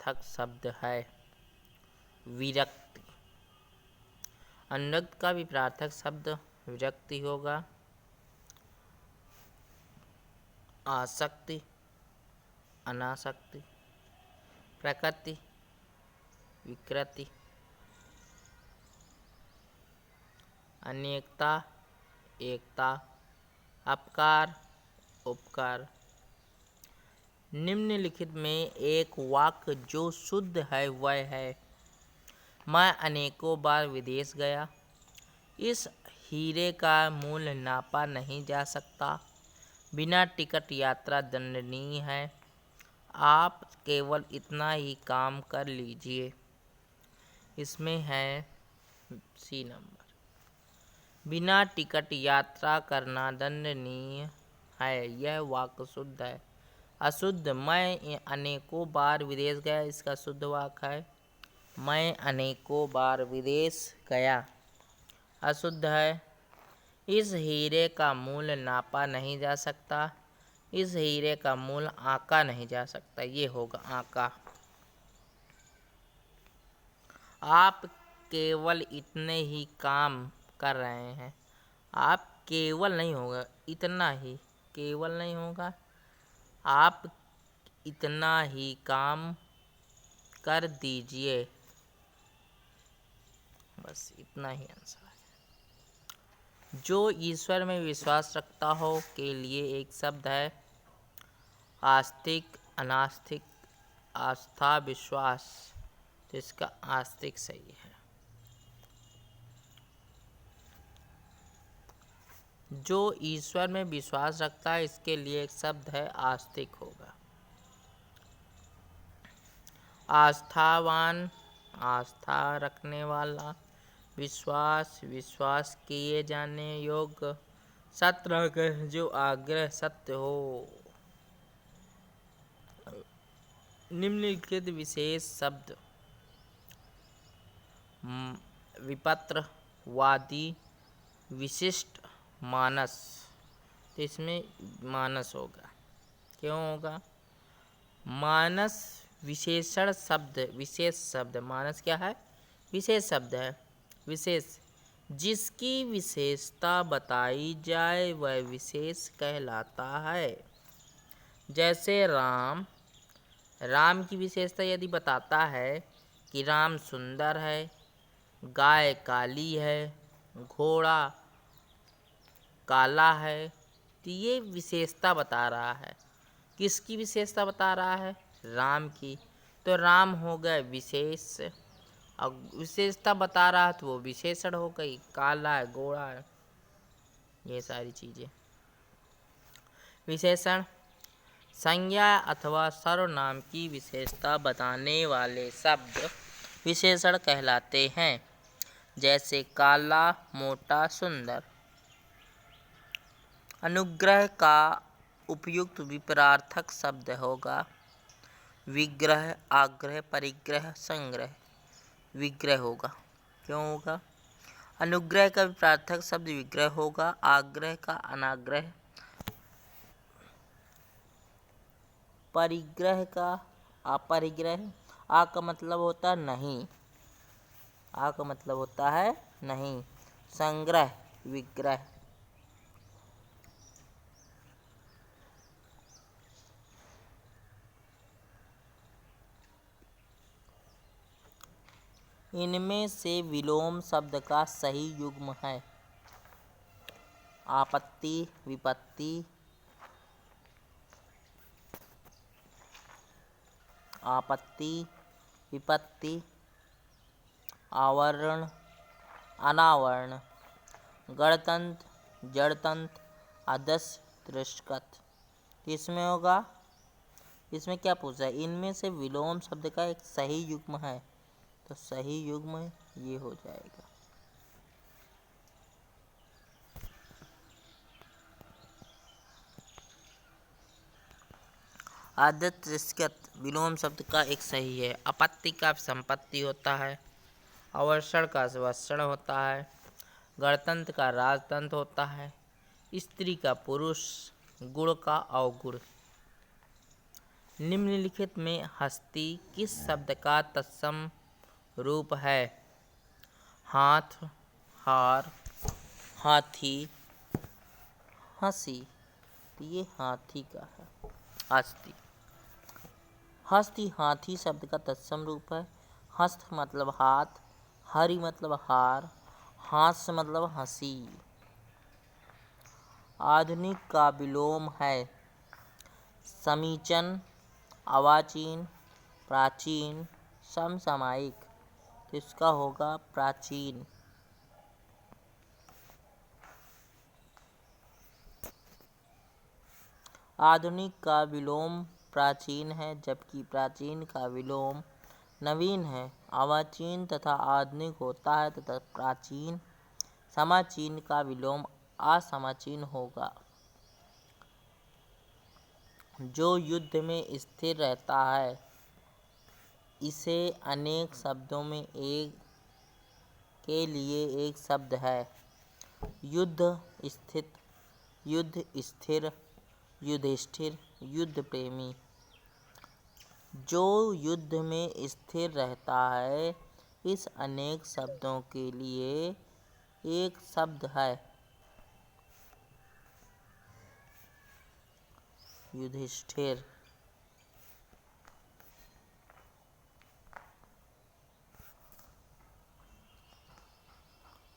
विपरार्थक शब्द है विरक्ति। अनुरक्त का विपरार्थक शब्द विरक्ति होगा। आसक्ति, अनासक्ति, प्रकृति, विकृति, अनेकता, एकता, अपकार, उपकार। निम्नलिखित में एक वाक्य जो शुद्ध है वह है, मैं अनेकों बार विदेश गया। इस हीरे का मूल्य नापा नहीं जा सकता। बिना टिकट यात्रा दंडनीय है। आप केवल इतना ही काम कर लीजिए। इसमें है सी नंबर। बिना टिकट यात्रा करना दंडनीय है, यह वाक्य शुद्ध है। अशुद्ध, मैं अनेकों बार विदेश गया, इसका शुद्ध वाक्य है मैं अनेकों बार विदेश गया। अशुद्ध है। इस हीरे का मूल्य नापा नहीं जा सकता। इस हीरे का मूल्य आंका नहीं जा सकता, ये होगा आंका। आप केवल इतने ही काम कर रहे हैं। आप केवल नहीं होगा, इतना ही, केवल नहीं होगा, आप इतना ही काम कर दीजिए। बस इतना ही आंसर है। जो ईश्वर में विश्वास रखता हो के लिए एक शब्द है आस्तिक, अनास्तिक, आस्था, विश्वास। तो इसका आस्तिक सही है। जो ईश्वर में विश्वास रखता है इसके लिए एक शब्द है आस्तिक होगा। आस्थावान, आस्था रखने वाला। विश्वास, विश्वास किए जाने योग्य। सत्याग्रह, जो आग्रह सत्य हो। निम्नलिखित विशेष शब्द विपत्र, वादी, विशिष्ट, मानस। तो इसमें मानस होगा। क्यों होगा? मानस विशेषण शब्द, विशेष शब्द। मानस क्या है? विशेष शब्द है। विशेष, जिसकी विशेषता बताई जाए वह विशेष कहलाता है। जैसे राम, राम की विशेषता यदि बताता है कि राम सुंदर है, गाय काली है, घोड़ा काला है, तो ये विशेषता बता रहा है। किसकी विशेषता बता रहा है? राम की। तो राम हो गए विशेष, और विशेषता बता रहा है तो वो विशेषण हो गई। काला है, घोड़ा है, ये सारी चीजें। विशेषण संज्ञा अथवा सर्वनाम की विशेषता बताने वाले शब्द विशेषण कहलाते हैं। जैसे काला, मोटा, सुंदर। अनुग्रह का उपयुक्त विपरार्थक शब्द होगा विग्रह, आग्रह, परिग्रह, संग्रह। विग्रह होगा। क्यों होगा? अनुग्रह का विपरार्थक शब्द विग्रह होगा। आग्रह का अनाग्रह, परिग्रह का अपरिग्रह। आ का मतलब होता है नहीं, आ का मतलब होता है नहीं। संग्रह, विग्रह। इनमें से विलोम शब्द का सही युग्म है आपत्ति, विपत्ति, आपत्ति, विपत्ति, आवरण, अनावरण, गणतंत्र, जड़तंत्र, आदर्श, तिरस्कृत। इसमें होगा, इसमें क्या पूछा है? इनमें से विलोम शब्द का एक सही युग्म है, तो सही युग्म ये हो जाएगा। आदर्श, तिरस्कृत विलोम शब्द का एक सही है। आपत्ति का संपत्ति होता है। अवर्षण का वर्षण होता है। गणतंत्र का राजतंत्र होता है। स्त्री का पुरुष, गुण का अवगुण। निम्नलिखित में हस्ती किस शब्द का तत्सम रूप है? हाथ, हार, हाथी, हंसी। तो ये हाथी का है, हस्ती। हस्ती हाथी शब्द का तत्सम रूप है। हस्त मतलब हाथ, हरि मतलब हार, हास्य मतलब हंसी। आधुनिक का विलोम है समीचीन, अर्वाचीन, प्राचीन, समसामयिक। तो इसका होगा प्राचीन। आधुनिक का विलोम प्राचीन है, जबकि प्राचीन का विलोम नवीन है। अर्वाचीन तथा आधुनिक होता है तथा प्राचीन समाचीन का विलोम असमाचीन होगा। जो युद्ध में स्थिर रहता है इसे अनेक शब्दों में एक के लिए एक शब्द है। युद्ध स्थित, युद्ध स्थिर, युधिष्ठिर, युद्ध प्रेमी। जो युद्ध में स्थिर रहता है इस अनेक शब्दों के लिए एक शब्द है। युधिष्ठिर।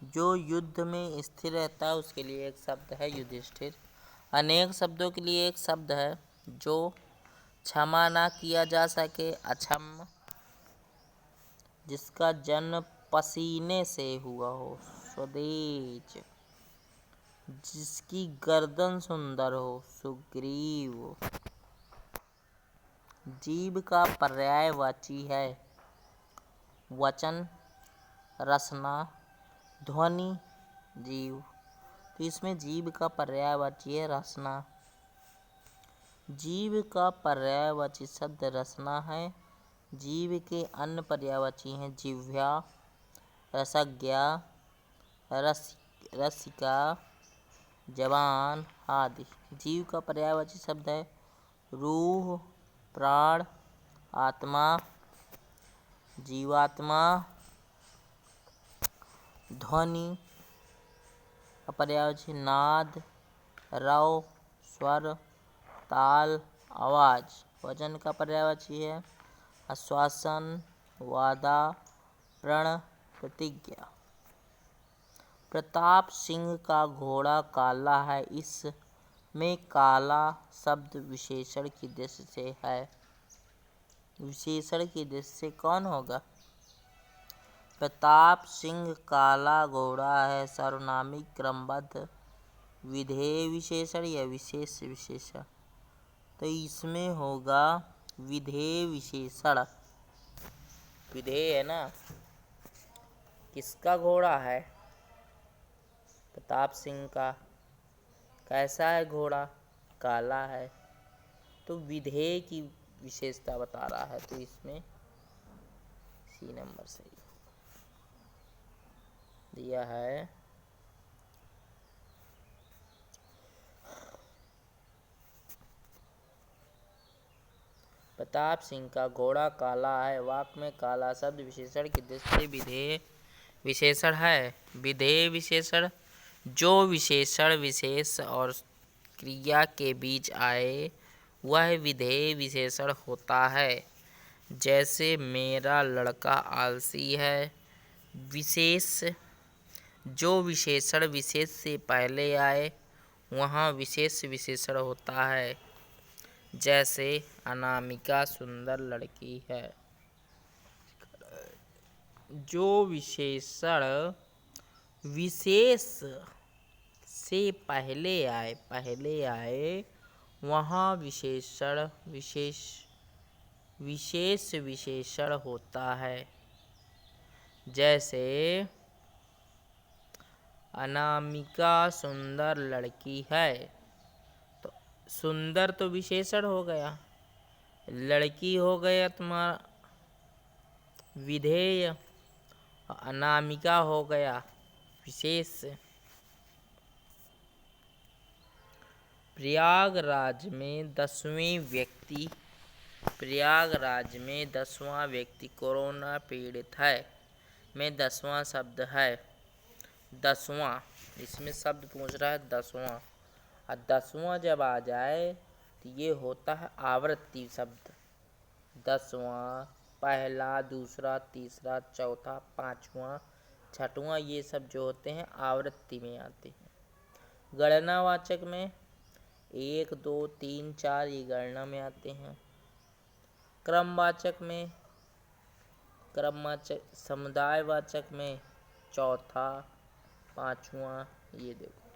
जो युद्ध में स्थिर रहता है उसके लिए एक शब्द है युधिष्ठिर। अनेक शब्दों के लिए एक शब्द है। जो क्षमा ना किया जा सके अक्षम, जिसका जन्म पसीने से हुआ हो स्वदेज, जिसकी गर्दन सुंदर हो सुग्रीव। जीव का पर्यायवाची है वचन, रसना, ध्वनि, जीव। तो इसमें जीव का पर्यायवाची है रसना। जीव का पर्यायवाची शब्द रसना है। जीव के अन्य पर्यायवाची हैं जिह्वा, रसज्ञा, रसिका, जवान आदि। जीव का पर्यायवाची शब्द है रूह, प्राण, आत्मा, जीवात्मा। ध्वनि का पर्यायवाची नाद, रव, स्वर, ताल, आवाज। वचन का पर्यायवाची है आश्वासन, वादा, प्रण, प्रतिज्ञा। प्रताप सिंह का घोड़ा काला है। इसमें काला शब्द विशेषण की दृष्टि से है। विशेषण की दृष्टि से कौन होगा? प्रताप सिंह काला घोड़ा है। सर्वनामिक क्रमबद्ध विधेय विशेषण या विशेष विशेषण? तो इसमें होगा विधेय विशेषण। विधेय है ना। किसका घोड़ा है? प्रताप सिंह का। कैसा है घोड़ा? काला है। तो विधेय की विशेषता बता रहा है, तो इसमें सी नंबर सही दिया है। प्रताप सिंह का घोड़ा काला है। वाक्य में काला शब्द विशेषण की दृष्टि से विधेय विशेषण है। विधेय विशेषण जो विशेषण विशेष और क्रिया के बीच आए वह विधेय विशेषण होता है। जैसे मेरा लड़का आलसी है। विशेष जो विशेषण विशेष से पहले आए वहाँ विशेष विशेषण होता है। जैसे अनामिका सुंदर लड़की है। जो विशेषण विशेष से पहले आए वहाँ विशेषण विशेष विशेषण होता है। जैसे अनामिका सुंदर लड़की है। तो सुंदर तो विशेषण हो गया, लड़की हो गया तुम्हारा विधेय, अनामिका हो गया विशेष। प्रयागराज में 10वें व्यक्ति प्रयागराज में 10वां व्यक्ति कोरोना पीड़ित है में 10वां शब्द है 10वां। इसमें शब्द पूछ रहा है 10वां, और 10वां जब आ जाए तो ये होता है आवृत्ति शब्द। 10वां, पहला, दूसरा, तीसरा, चौथा, पांचवा, छठवां, ये सब जो होते हैं आवृत्ति में आते हैं। गणनावाचक में 1, 2, 3, 4 ये गणना में आते हैं। समुदायवाचक में चौथा, पांचवा, ये देखो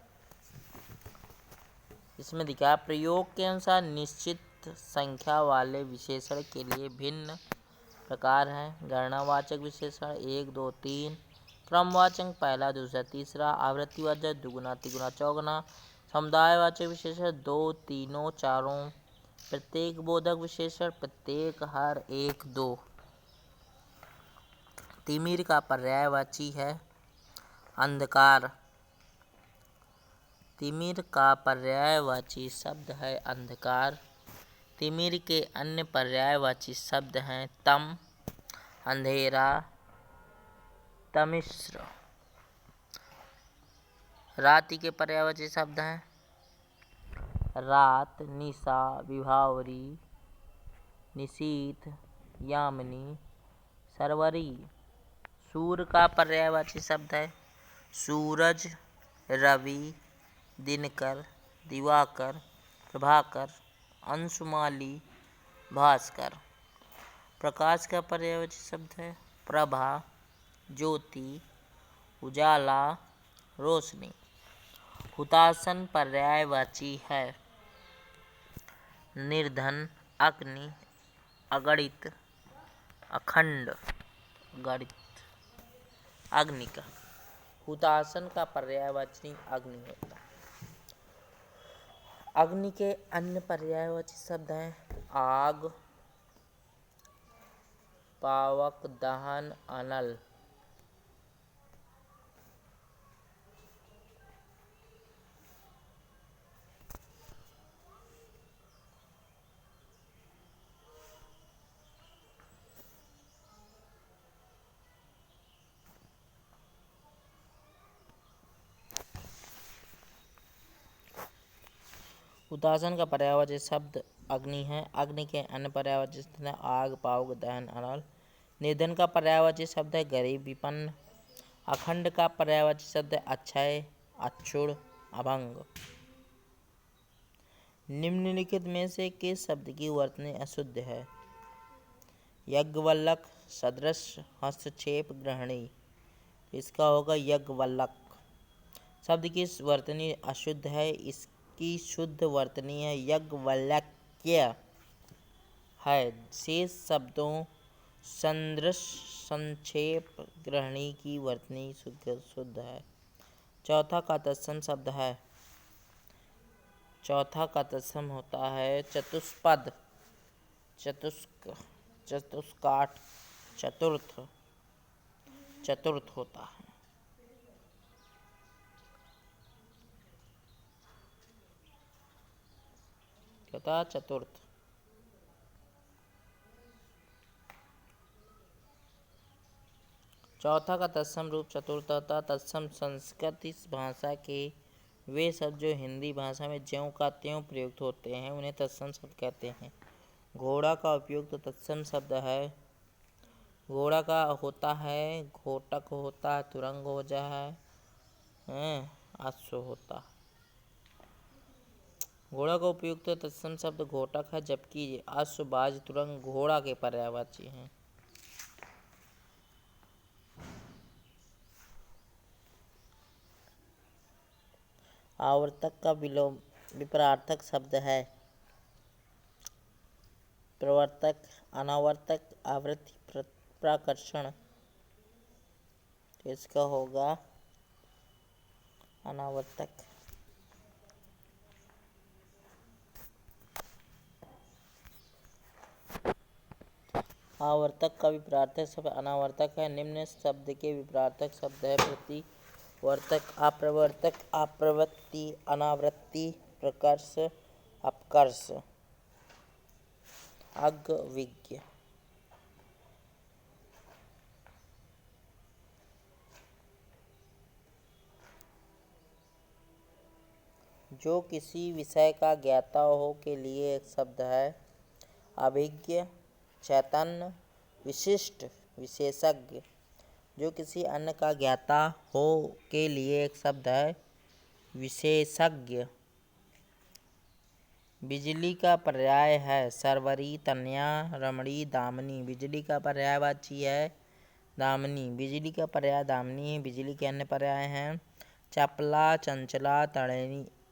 इसमें दिखा है। प्रयोग के अनुसार निश्चित संख्या वाले विशेषण के लिए भिन्न प्रकार हैं। गणनावाचक विशेषण 1, 2, 3, क्रमवाचक पहला, दूसरा, तीसरा, आवृत्तिवाचक दुगुना, तिगुना, चौगुना, समुदायवाचक विशेषण 2, तीनों, चारों, प्रत्येक बोधक विशेषण प्रत्येक, हर, एक, दो। तिमिर का पर्यायवाची है अंधकार। तिमिर का पर्यायवाची शब्द है अंधकार। तिमिर के अन्य पर्यायवाची शब्द हैं तम, अंधेरा, तमिश्र। राति के पर्यायवाची शब्द हैं रात, निशा, विभावरी, निशीथ, यामिनी, सरवरी। सूर्य का पर्यायवाची शब्द है सूरज, रवि, दिनकर, दिवाकर, प्रभाकर, अंशुमाली, भास्कर। प्रकाश का पर्यायवाची शब्द है प्रभा, ज्योति, उजाला, रोशनी। हुतासन पर्यायवाची है निर्धन, अग्नि, अगणित, अखंड, गणित। अग्नि का हुतासन का पर्यायवाची अग्नि होता है। अग्नि के अन्य पर्यायवाची शब्द हैं आग, पावक, दहन, अनल। हुतासन का पर्यायवाची शब्द अग्नि है। अग्नि के अन्य पर्यायवाची शब्द हैं आग, पावक, दहन, अनल। निर्धन का पर्यायवाची शब्द है गरीब, विपन्न। अखंड का पर्यायवाची शब्द है अक्षय, अक्षुण, अभंग। निम्नलिखित में से किस शब्द की वर्तनी अशुद्ध है? यज्ञवल्लक, सदृश, हस्तक्षेप, गृहिणी। इसका होगा यज्ञवल्लक। शब्द की वर्तनी अशुद्ध है, इसकी शुद्ध वर्तनी है यज्ञवल्क्य है। शेष शब्दों सदृश, संक्षेप, गृहिणी की वर्तनी शुद्ध है। चौथा का तत्सम शब्द है चौथा का तत्सम होता है चतुष्पद, चतुष्क, चतुष्काठ, चतुर्थ, चतुर्थ होता है। होता चतुर्थ। चौथा का तत्सम रूप चतुर्थ होता। तत्सम संस्कृत भाषा के वे शब्द जो हिंदी भाषा में ज्यों का त्यों प्रयुक्त होते हैं उन्हें तत्सम शब्द कहते हैं। घोड़ा का उपयुक्त तत्सम शब्द है घोड़ा का होता है घोटक, होता है तुरंग, हो जाए अश्व होता। घोड़ा का उपयुक्त तत्सम शब्द घोटक है, जबकि अश्व, बाज, तुरंग घोड़ा के पर्यायवाची हैं। आवर्तक का विपरार्थक शब्द है प्रवर्तक, अनावर्तक, आवृत्ति, प्राकर्षण। इसका होगा अनावर्तक। आवर्तक का विपरार्थक शब्द अनावर्तक है। निम्न शब्द के विपरार्थक शब्द है प्रतिवर्तक, अप्रवर्तक, अप्रवृत्ति, अनावृत्ति, प्रकर्ष, अपकर्ष। अग्विज्ञ। जो किसी विषय का ज्ञाता हो के लिए एक शब्द है। अभिज्ञ, चैतन्य, विशिष्ट, विशेषज्ञ। जो किसी अन्य का ज्ञाता हो के लिए एक शब्द है। विशेषज्ञ। बिजली का पर्याय है सरवरी, तनया, रमणी, दामिनी। बिजली का पर्यायवाची है दामिनी। बिजली का पर्याय दामिनी है। बिजली के अन्य पर्याय हैं चपला, चंचला,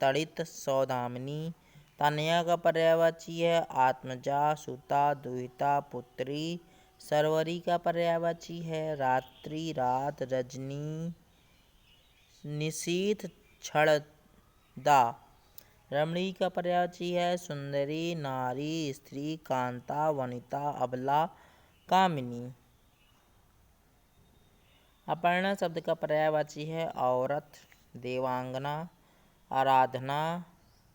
तड़ित, सौदामिनी। तनया का पर्यायवाची है आत्मजा, सुता, दुहिता, पुत्री। सरवरी का पर्यायवाची है रात्रि, रात, रजनी, निशीथ, क्षणदा। रमणी का पर्यायवाची है सुंदरी, नारी, स्त्री, कांता, वनिता, अबला, कामिनी। अपर्णा शब्द का पर्यायवाची है औरत, देवांगना, आराधना,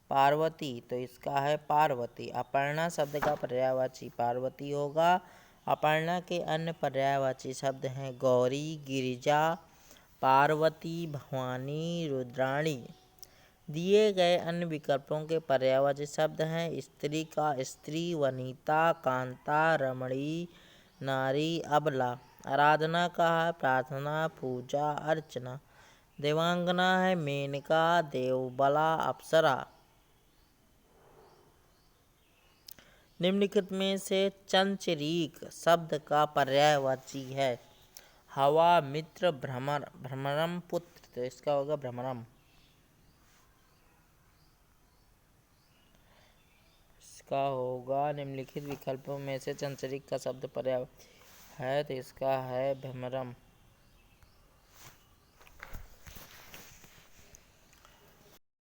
पार्वती। तो इसका है पार्वती। अपर्णा शब्द का पर्यायवाची पार्वती होगा। अपर्णा के अन्य पर्यायवाची शब्द हैं गौरी, गिरिजा, पार्वती, भवानी, रुद्राणी। दिए गए अन्य विकल्पों के पर्यायवाची शब्द हैं स्त्री का स्त्री, वनिता, कांता, रमणी, नारी, अबला। आराधना का है प्रार्थना, पूजा, अर्चना। देवांगना है मेनका, देवबला, अप्सरा। निम्नलिखित में से चंचरीक शब्द का पर्यायवाची है हवा, मित्र, भ्रमरम, पुत्र। तो इसका होगा भ्रमरम। इसका होगा निम्नलिखित विकल्पों में से चंचरीक का शब्द पर्याय है तो इसका है भ्रमरम।